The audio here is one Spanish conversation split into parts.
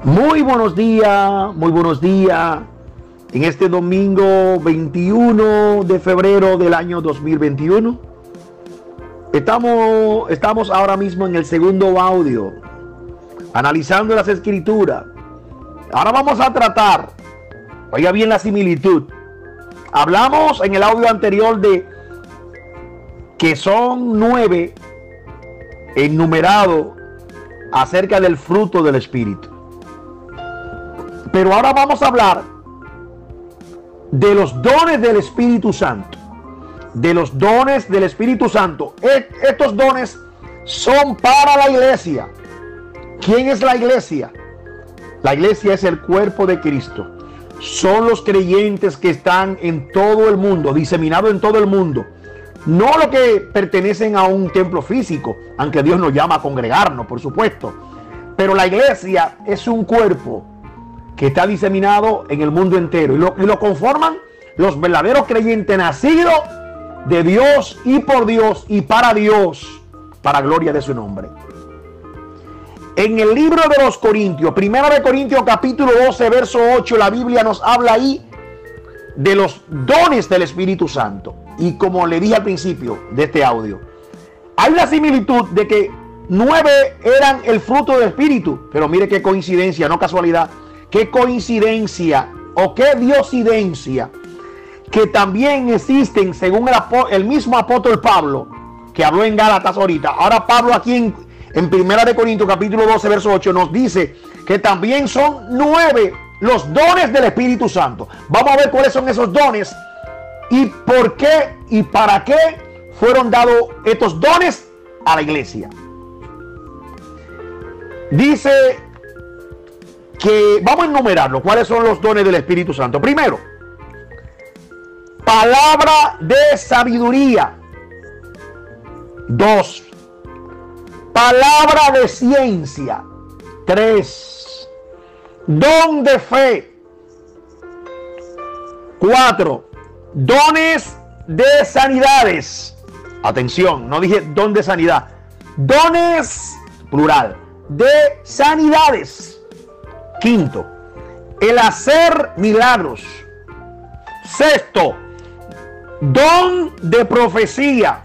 Muy buenos días, muy buenos días. En este domingo 21 de febrero del año 2021. Estamos ahora mismo en el segundo audio, analizando las escrituras. Ahora vamos a tratar, oiga bien la similitud. Hablamos en el audio anterior de que son 9 enumerados acerca del fruto del Espíritu. Pero ahora vamos a hablar de los dones del Espíritu Santo. De los dones del Espíritu Santo. Estos dones son para la iglesia. ¿Quién es la iglesia? La iglesia es el cuerpo de Cristo. Son los creyentes que están en todo el mundo, diseminados en todo el mundo. No los que pertenecen a un templo físico, aunque Dios nos llama a congregarnos, por supuesto. Pero la iglesia es un cuerpo que está diseminado en el mundo entero. Y lo conforman los verdaderos creyentes nacidos de Dios y por Dios y para Dios, para gloria de su nombre. En el libro de los Corintios, 1 de Corintios capítulo 12, verso 8, la Biblia nos habla ahí de los dones del Espíritu Santo. Y como le dije al principio de este audio, hay una similitud de que 9 eran el fruto del Espíritu. Pero mire qué coincidencia, no casualidad. Qué coincidencia o qué diosidencia que también existen, según el mismo apóstol Pablo, que habló en Gálatas ahorita. Ahora Pablo aquí en 1 de Corintios capítulo 12 verso 8 nos dice que también son 9 los dones del Espíritu Santo. Vamos a ver cuáles son esos dones y por qué y para qué fueron dados estos dones a la iglesia. Dice que vamos a enumerarlo. ¿Cuáles son los dones del Espíritu Santo? Primero, palabra de sabiduría. 2, palabra de ciencia. 3, don de fe. 4, dones de sanidades. Atención, no dije don de sanidad. Dones, plural, de sanidades. 5, el hacer milagros. 6, don de profecía.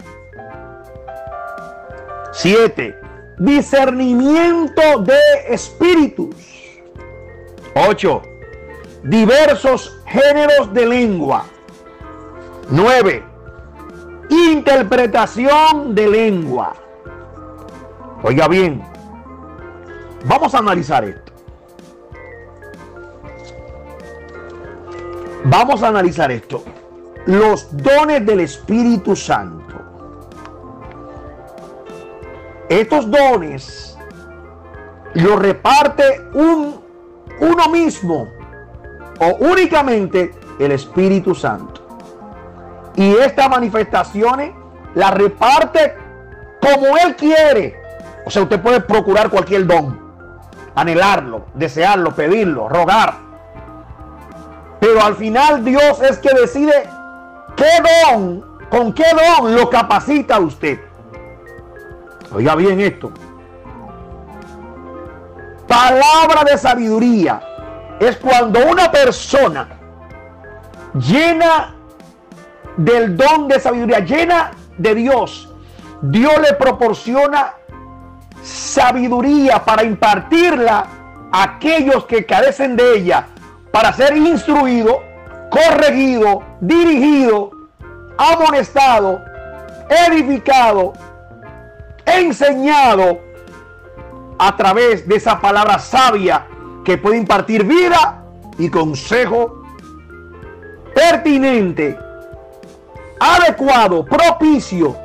7, discernimiento de espíritus. 8, diversos géneros de lengua. 9, interpretación de lengua. Oiga bien, vamos a analizar esto. Vamos a analizar esto. Los dones del Espíritu Santo. Estos dones los reparte uno mismo o únicamente el Espíritu Santo. Y estas manifestaciones las reparte como Él quiere. O sea, usted puede procurar cualquier don, anhelarlo, desearlo, pedirlo, rogar. Pero al final Dios es que decide con qué don lo capacita a usted. Oiga bien esto. Palabra de sabiduría es cuando una persona llena del don de sabiduría, llena de Dios, Dios le proporciona sabiduría para impartirla a aquellos que carecen de ella, para ser instruido, corregido, dirigido, amonestado, edificado, enseñado a través de esa palabra sabia que puede impartir vida y consejo pertinente, adecuado, propicio,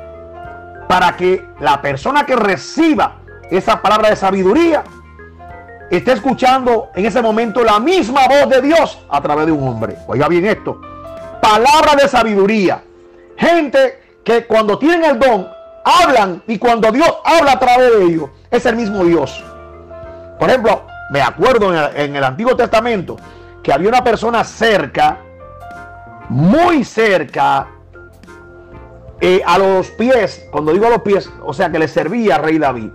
para que la persona que reciba esa palabra de sabiduría esté escuchando en ese momento la misma voz de Dios a través de un hombre. Oiga bien esto. Palabra de sabiduría. Gente que cuando tienen el don, hablan, y cuando Dios habla a través de ellos, es el mismo Dios. Por ejemplo, me acuerdo en el Antiguo Testamento que había una persona cerca, muy cerca, a los pies, cuando digo a los pies, o sea que le servía al rey David.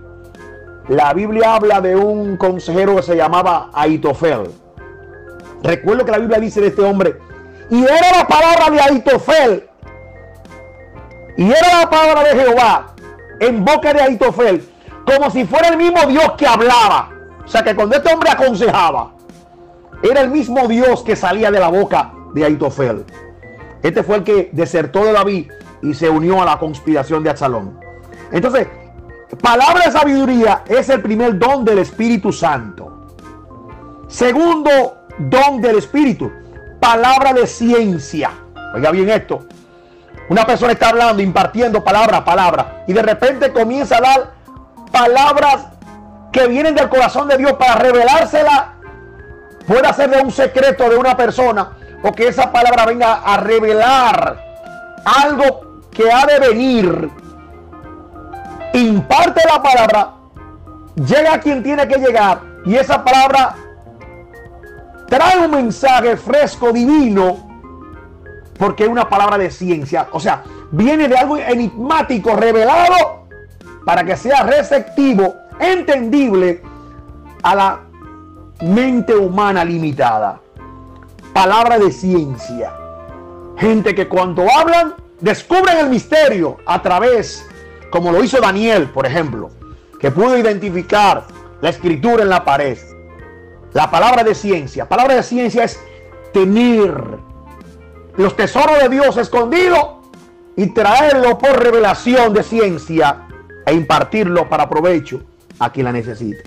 la Biblia habla de un consejero que se llamaba Ahitofel. Recuerdo que la Biblia dice de este hombre, y era la palabra de Ahitofel, y era la palabra de Jehová en boca de Ahitofel, como si fuera el mismo Dios que hablaba. O sea que cuando este hombre aconsejaba, era el mismo Dios que salía de la boca de Ahitofel. Este fue el que desertó de David y se unió a la conspiración de Absalón. Entonces, palabra de sabiduría es el primer don del Espíritu Santo. Segundo don del Espíritu, palabra de ciencia. Oiga bien esto. Una persona está hablando, impartiendo palabra, y de repente comienza a dar palabras que vienen del corazón de Dios para revelársela. Puede ser de un secreto de una persona, o que esa palabra venga a revelar algo que ha de venir. Imparte la palabra, llega a quien tiene que llegar, y esa palabra trae un mensaje fresco, divino, porque es una palabra de ciencia. O sea, viene de algo enigmático, revelado, para que sea receptivo, entendible a la mente humana limitada. Palabra de ciencia. Gente que cuando hablan, descubren el misterio a través, como lo hizo Daniel, por ejemplo, que pudo identificar la escritura en la pared. La palabra de ciencia. Palabra de ciencia es tener los tesoros de Dios escondidos y traerlo por revelación de ciencia e impartirlo para provecho a quien la necesite.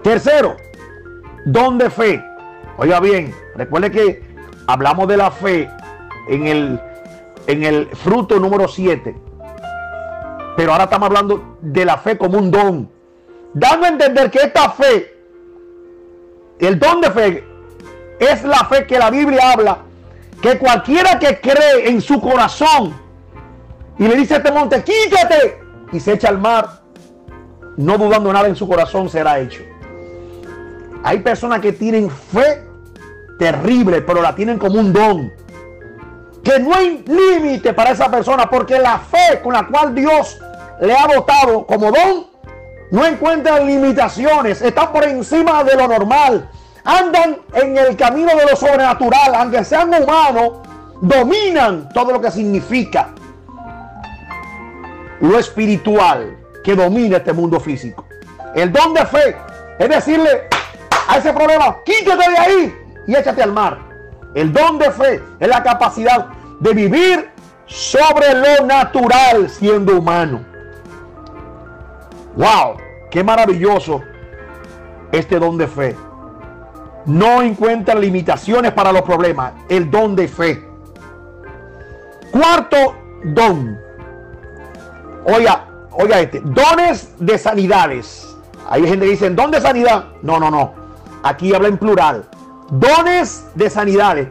Tercero, don de fe. Oiga bien, recuerde que hablamos de la fe en el fruto número 7. Pero ahora estamos hablando de la fe como un don. Dando a entender que esta fe, el don de fe, es la fe que la Biblia habla, que cualquiera que cree en su corazón y le dice a este monte, quítate, y se echa al mar, no dudando nada en su corazón, será hecho. Hay personas que tienen fe terrible, pero la tienen como un don, que no hay límite para esa persona, porque la fe con la cual Dios le ha dotado como don no encuentra limitaciones, están por encima de lo normal, andan en el camino de lo sobrenatural, aunque sean humanos, dominan todo lo que significa lo espiritual que domina este mundo físico. El don de fe es decirle a ese problema, quítate de ahí y échate al mar. El don de fe es la capacidad de vivir sobre lo natural siendo humano. ¡Wow! ¡Qué maravilloso este don de fe! No encuentra limitaciones para los problemas. El don de fe. Cuarto don. Oiga este. Dones de sanidades. Hay gente que dice, ¿don de sanidad? No. Aquí habla en plural. Dones de sanidades.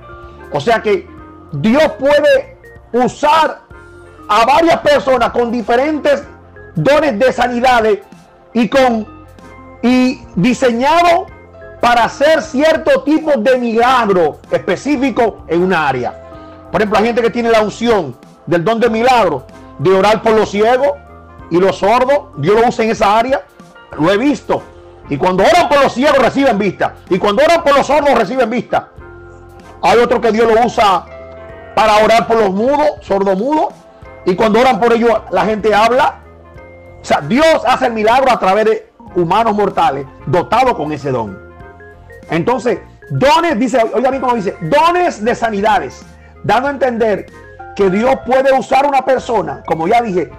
O sea que Dios puede usar a varias personas con diferentes dones de sanidades y diseñado para hacer cierto tipo de milagro específico en una área. Por ejemplo, hay gente que tiene la unción del don de milagro, de orar por los ciegos y los sordos. Dios lo usa en esa área. Lo he visto. Y cuando oran por los ciegos reciben vista. Y cuando oran por los sordos reciben vista. Hay otro que Dios lo usa para orar por los mudos, sordomudos. Y cuando oran por ellos la gente habla. O sea, Dios hace el milagro a través de humanos mortales dotados con ese don. Entonces, dones, dice, oiga bien cómo dice, dones de sanidades, dando a entender que Dios puede usar una persona, como ya dije,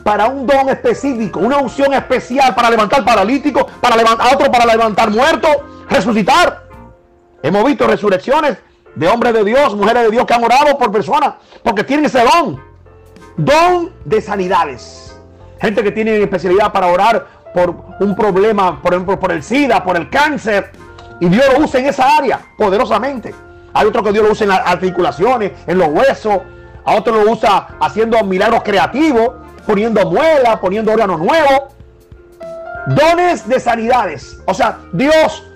para un don específico, una unción especial para levantar paralíticos, para levantar a otro, para levantar muertos, resucitar. Hemos visto resurrecciones de hombres de Dios, mujeres de Dios que han orado por personas porque tienen ese don. Don de sanidades. Gente que tiene especialidad para orar por un problema, por ejemplo, por el SIDA, por el cáncer. Y Dios lo usa en esa área poderosamente. Hay otro que Dios lo usa en las articulaciones, en los huesos. A otro lo usa haciendo milagros creativos, poniendo muelas, poniendo órganos nuevos. Dones de sanidades. O sea,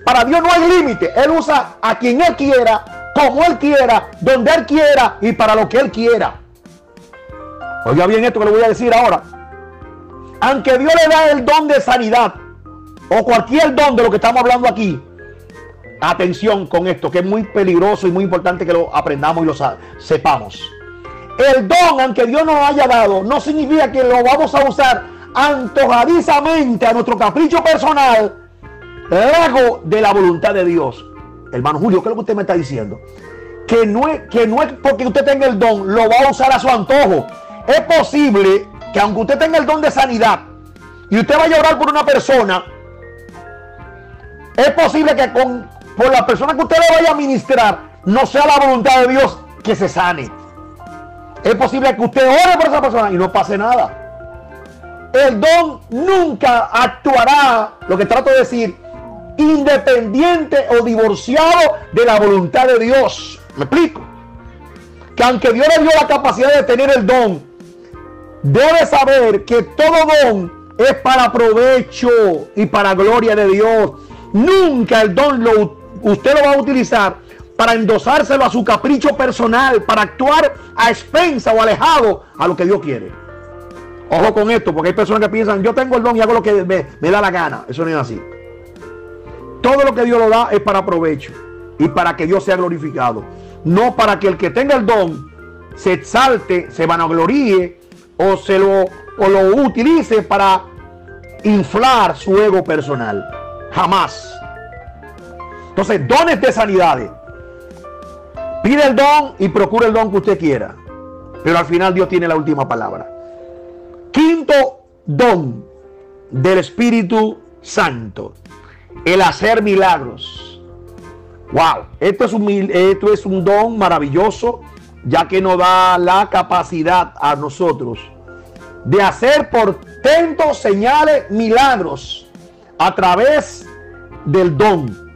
para Dios no hay límite. Él usa a quien Él quiera, como Él quiera, donde Él quiera y para lo que Él quiera. Oiga bien esto que le voy a decir ahora. aunque Dios le da el don de sanidad o cualquier don de lo que estamos hablando aquí, atención con esto, que es muy peligroso y muy importante que lo aprendamos y lo sepamos. El don, aunque Dios nos haya dado, no significa que lo vamos a usar antojadizamente a nuestro capricho personal, lejos de la voluntad de Dios. Hermano Julio, ¿qué es lo que usted me está diciendo? Que no es porque usted tenga el don, lo va a usar a su antojo. Es posible que aunque usted tenga el don de sanidad y usted vaya a orar por una persona, es posible que por la persona que usted le vaya a ministrar, no sea la voluntad de Dios que se sane. Es posible que usted ore por esa persona y no pase nada. El don nunca actuará, lo que trato de decir, independiente o divorciado de la voluntad de Dios. ¿Me explico? Que aunque Dios le dio la capacidad de tener el don, debe saber que todo don es para provecho y para gloria de Dios. Nunca el don usted lo va a utilizar para endosárselo a su capricho personal, para actuar a expensa o alejado a lo que Dios quiere. Ojo con esto, porque hay personas que piensan, yo tengo el don y hago lo que me da la gana. Eso no es así. Todo lo que Dios lo da es para provecho y para que Dios sea glorificado. No para que el que tenga el don se exalte, se vanagloríe o lo utilice para inflar su ego personal. Jamás. Entonces, dones de sanidades. Pide el don y procure el don que usted quiera. Pero al final Dios tiene la última palabra. Quinto don del Espíritu Santo. El hacer milagros. Wow. Esto es un don maravilloso, ya que nos da la capacidad a nosotros de hacer portentos, señales, milagros a través del don.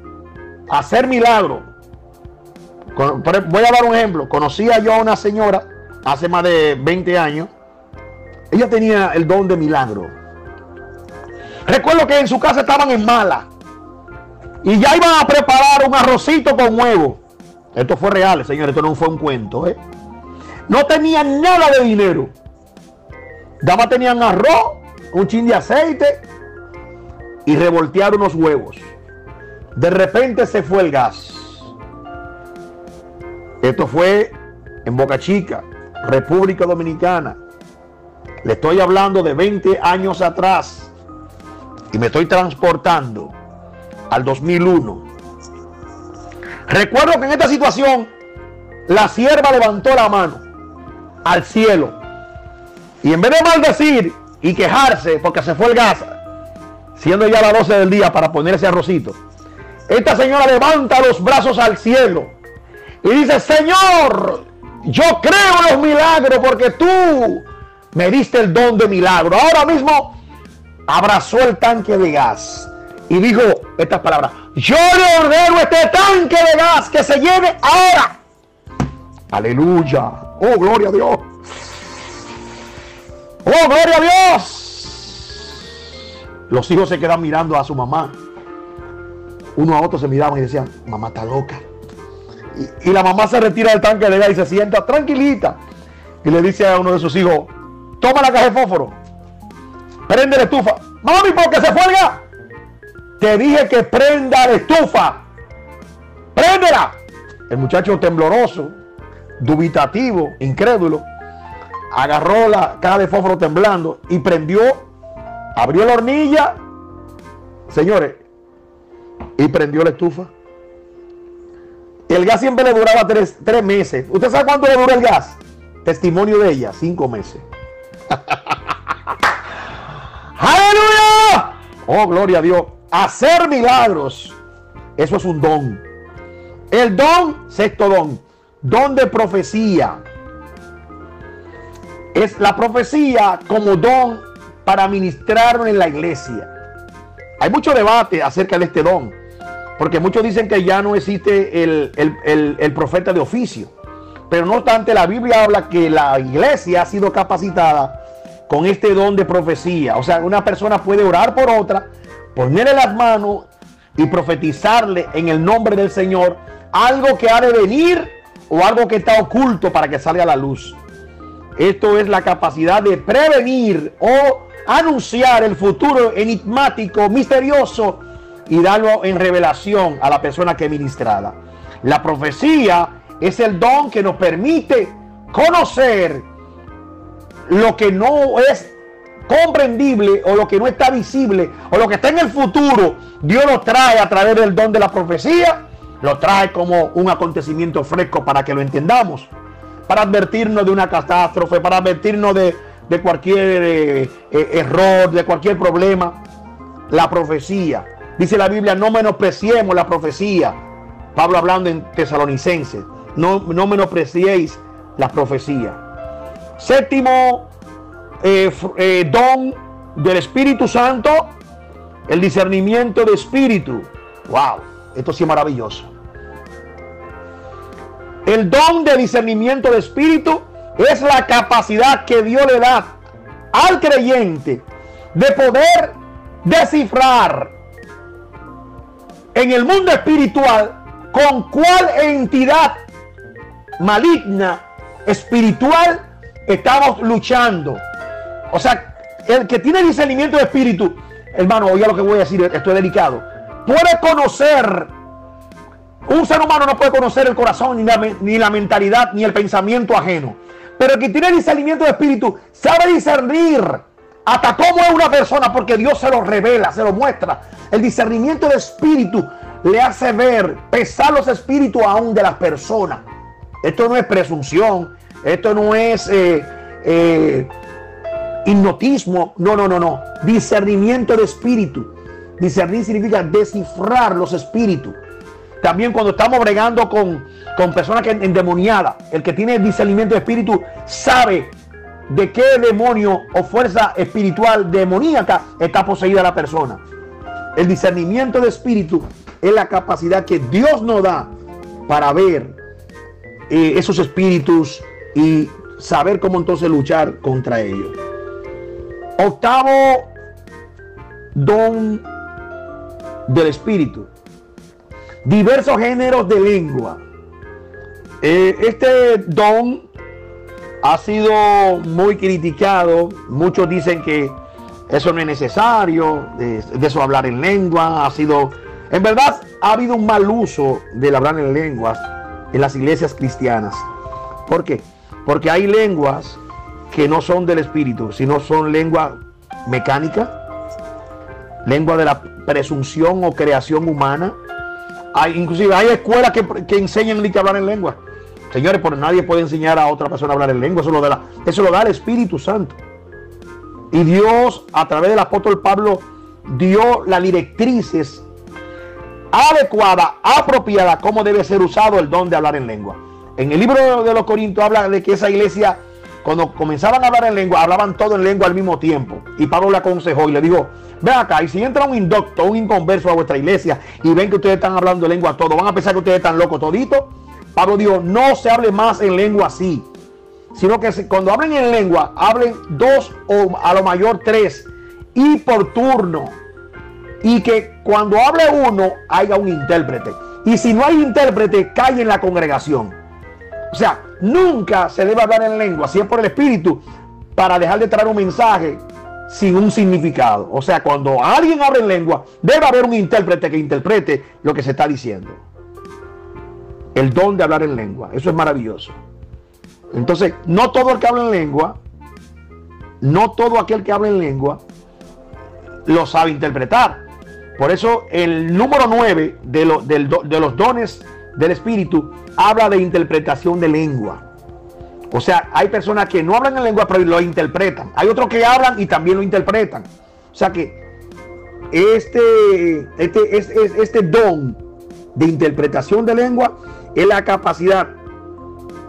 Hacer milagros. Voy a dar un ejemplo. Conocía yo a una señora hace más de 20 años. Ella tenía el don de milagro. Recuerdo que en su casa estaban en mala y ya iban a preparar un arrocito con huevo. Esto fue real, señor. Esto no fue un cuento, ¿eh? No tenían nada de dinero. Nada más tenían arroz, un chin de aceite y revoltear unos huevos. De repente se fue el gas. Esto fue en Boca Chica, República Dominicana. Le estoy hablando de 20 años atrás. Y me estoy transportando al 2001. Recuerdo que en esta situación la sierva levantó la mano al cielo. Y en vez de maldecir y quejarse porque se fue el gas, siendo ya las 12 del día para poner ese arrocito, esta señora levanta los brazos al cielo y dice: Señor, yo creo en los milagros porque tú me diste el don de milagro. Ahora mismo abrazó el tanque de gas y dijo estas palabras: yo le ordeno a este tanque de gas que se llene ahora. Aleluya. Oh, gloria a Dios. Oh, gloria a Dios. Los hijos se quedan mirando a su mamá. Uno a otro se miraban y decían: mamá está loca. Y la mamá se retira del tanque de gas y se sienta tranquilita. Y le dice a uno de sus hijos: toma la caja de fósforo, prende la estufa. Mami, ¿por qué se fue el gas? Te dije que prenda la estufa. Préndela. El muchacho tembloroso, dubitativo, incrédulo, agarró la caja de fósforo temblando y prendió, abrió la hornilla, señores, y prendió la estufa. El gas siempre le duraba 3 meses. ¿Usted sabe cuánto le dura el gas? Testimonio de ella, 5 meses. ¡Aleluya! Oh, gloria a Dios. Hacer milagros, eso es un don. El don, sexto don de profecía. Es la profecía como don para ministrar en la iglesia. Hay mucho debate acerca de este don, porque muchos dicen que ya no existe el profeta de oficio. Pero no obstante, la Biblia habla que la iglesia ha sido capacitada con este don de profecía. O sea, una persona puede orar por otra, ponerle las manos y profetizarle en el nombre del Señor algo que ha de venir o algo que está oculto para que salga a la luz. Esto es la capacidad de prevenir o anunciar el futuro enigmático, misterioso, y darlo en revelación a la persona que es ministrada. La profecía es el don que nos permite conocer lo que no es comprendible o lo que no está visible o lo que está en el futuro. Dios lo trae a través del don de la profecía, lo trae como un acontecimiento fresco para que lo entendamos, para advertirnos de una catástrofe, para advertirnos de cualquier error, de cualquier problema. La profecía, dice la Biblia, no menospreciemos la profecía. Pablo hablando en Tesalonicenses, no menospreciéis la profecía. Séptimo don del Espíritu Santo, el discernimiento de espíritu. Wow, esto sí es maravilloso. El don de discernimiento de espíritu es la capacidad que Dios le da al creyente de poder descifrar en el mundo espiritual con cuál entidad maligna espiritual estamos luchando. O sea, el que tiene discernimiento de espíritu, hermano, oiga lo que voy a decir, esto es delicado, puede conocer. Un ser humano no puede conocer el corazón, ni la mentalidad, ni el pensamiento ajeno. Pero el que tiene discernimiento de espíritu sabe discernir hasta cómo es una persona, porque Dios se lo revela, se lo muestra. El discernimiento de espíritu le hace ver, pesar los espíritus aún de las personas. Esto no es presunción, esto no es hipnotismo, no. Discernimiento de espíritu. Discernir significa descifrar los espíritus. También cuando estamos bregando con personas que endemoniadas, el que tiene discernimiento de espíritu sabe de qué demonio o fuerza espiritual demoníaca está poseída la persona. El discernimiento de espíritu es la capacidad que Dios nos da para ver esos espíritus y saber cómo entonces luchar contra ellos. Octavo don del espíritu: diversos géneros de lengua. Este don ha sido muy criticado. Muchos dicen que eso no es necesario, de eso hablar en lengua. En verdad, ha habido un mal uso del hablar en lenguas en las iglesias cristianas. ¿Por qué? Porque hay lenguas que no son del espíritu, sino son lenguas mecánicas, lengua de la presunción o creación humana. Inclusive hay escuelas que enseñan que hablar en lengua. Señores, pero nadie puede enseñar a otra persona a hablar en lengua. Eso lo da el Espíritu Santo. Y Dios, a través del apóstol Pablo, dio las directrices adecuadas, apropiadas, cómo debe ser usado el don de hablar en lengua. En el libro de los Corintios habla de que esa iglesia, cuando comenzaban a hablar en lengua, hablaban todo en lengua al mismo tiempo. Y Pablo le aconsejó y le dijo: ven acá, y si entra un indocto, un inconverso a vuestra iglesia y ven que ustedes están hablando en lengua todo, van a pensar que ustedes están locos toditos. Pablo dijo: no se hable más en lengua así, sino que cuando hablen en lengua, hablen 2 o a lo mayor 3 y por turno. Y que cuando hable uno, haya un intérprete. Y si no hay intérprete, calle en la congregación. O sea, nunca se debe hablar en lengua, si es por el Espíritu, para dejar de traer un mensaje sin un significado. O sea, cuando alguien habla en lengua, debe haber un intérprete que interprete lo que se está diciendo. El don de hablar en lengua, eso es maravilloso. Entonces, no todo el que habla en lengua, no todo aquel que habla en lengua lo sabe interpretar. Por eso el número 9 de los dones del Espíritu habla de interpretación de lengua. O sea, hay personas que no hablan en lengua, pero lo interpretan. Hay otros que hablan y también lo interpretan. O sea que este don de interpretación de lengua es la capacidad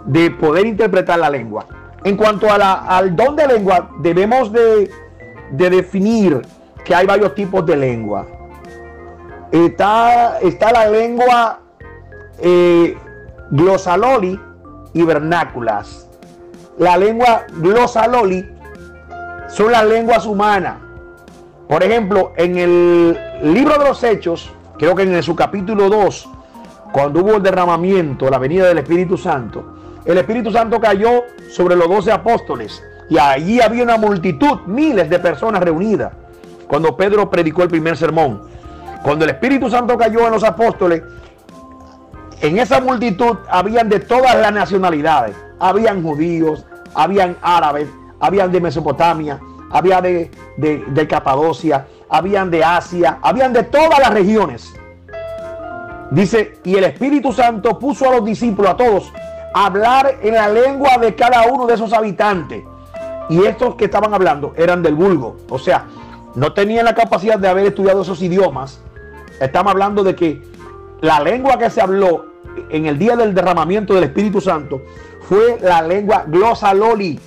de poder interpretar la lengua. En cuanto al don de lengua, debemos de definir que hay varios tipos de lengua. Está la lengua glosaloli y vernáculas. La lengua glosaloli son las lenguas humanas. Por ejemplo, en el libro de los Hechos, creo que en su capítulo 2, cuando hubo el derramamiento, la venida del Espíritu Santo, el Espíritu Santo cayó sobre los 12 apóstoles y allí había una multitud, miles de personas reunidas cuando Pedro predicó el primer sermón. Cuando el Espíritu Santo cayó en los apóstoles, en esa multitud habían de todas las nacionalidades. Habían judíos, habían árabes, habían de Mesopotamia, había de Capadocia, habían de Asia, habían de todas las regiones. Dice, y el Espíritu Santo puso a los discípulos, a todos, a hablar en la lengua de cada uno de esos habitantes. Y estos que estaban hablando eran del vulgo. O sea, no tenían la capacidad de haber estudiado esos idiomas. Estamos hablando de que la lengua que se habló en el día del derramamiento del Espíritu Santo fue la lengua glosaloli,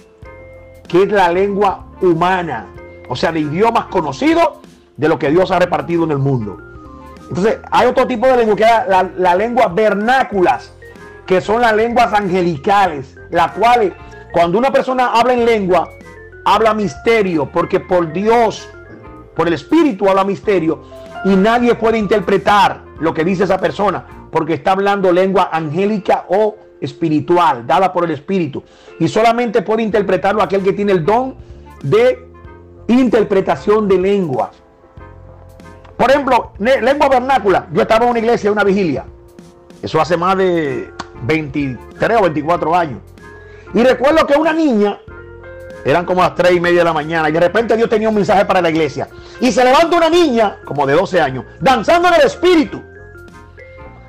que es la lengua humana. O sea, de idiomas conocidos de lo que Dios ha repartido en el mundo. Entonces, hay otro tipo de lengua que es la lengua vernáculas, que son las lenguas angelicales, las cuales, cuando una persona habla en lengua, habla misterio, porque por Dios, por el Espíritu habla misterio, y nadie puede interpretar lo que dice esa persona, porque está hablando lengua angélica o espiritual, dada por el Espíritu, y solamente puede interpretarlo aquel que tiene el don de interpretación de lengua. Por ejemplo, lengua vernácula. Yo estaba en una iglesia, en una vigilia. Eso hace más de 23 o 24 años. Y recuerdo que una niña, eran como las 3:30 de la mañana, y de repente Dios tenía un mensaje para la iglesia. Y se levanta una niña, como de 12 años, danzando en el Espíritu.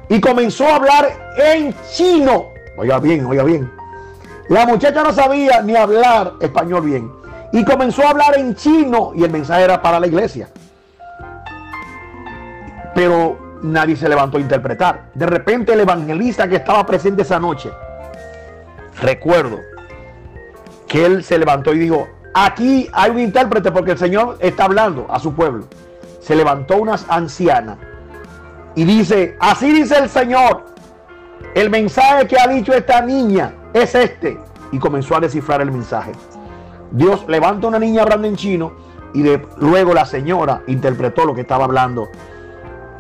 Y comenzó a hablar en chino. Oiga bien, oiga bien. La muchacha no sabía ni hablar español bien. Y comenzó a hablar en chino, y el mensaje era para la iglesia. Pero nadie se levantó a interpretar. De repente el evangelista que estaba presente esa noche, recuerdo que él se levantó y dijo, aquí hay un intérprete porque el Señor está hablando a su pueblo. Se levantó una anciana y dice, así dice el Señor, el mensaje que ha dicho esta niña es este. Y comenzó a descifrar el mensaje. Dios levanta a una niña hablando en chino y luego la señora interpretó lo que estaba hablando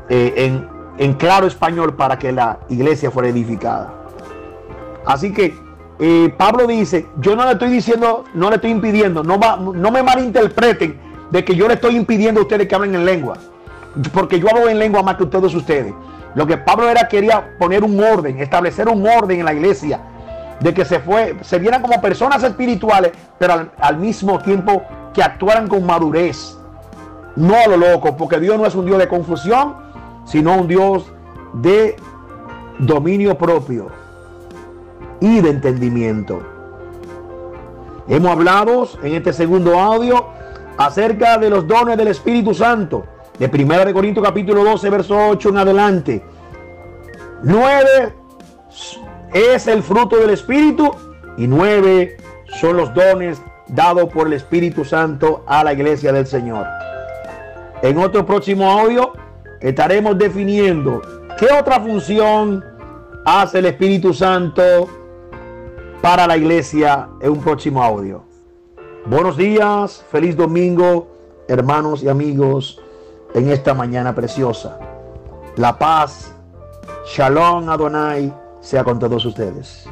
en claro español para que la iglesia fuera edificada. Así que Pablo dice, yo no le estoy diciendo, no le estoy impidiendo, no me malinterpreten de que yo le estoy impidiendo a ustedes que hablen en lengua, porque yo hablo en lengua más que todos ustedes. Lo que Pablo quería poner un orden, establecer un orden en la iglesia, de que se vieran como personas espirituales, pero al mismo tiempo que actuaran con madurez, no a lo loco, porque Dios no es un Dios de confusión, sino un Dios de dominio propio y de entendimiento. Hemos hablado en este segundo audio acerca de los dones del Espíritu Santo, de 1 Corintios capítulo 12, verso 8 en adelante. 9 es el fruto del Espíritu y 9 son los dones dados por el Espíritu Santo a la iglesia del Señor. En otro próximo audio estaremos definiendo qué otra función hace el Espíritu Santo para la iglesia en un próximo audio. Buenos días, feliz domingo, hermanos y amigos, en esta mañana preciosa. La paz, Shalom Adonai, sea con todos ustedes.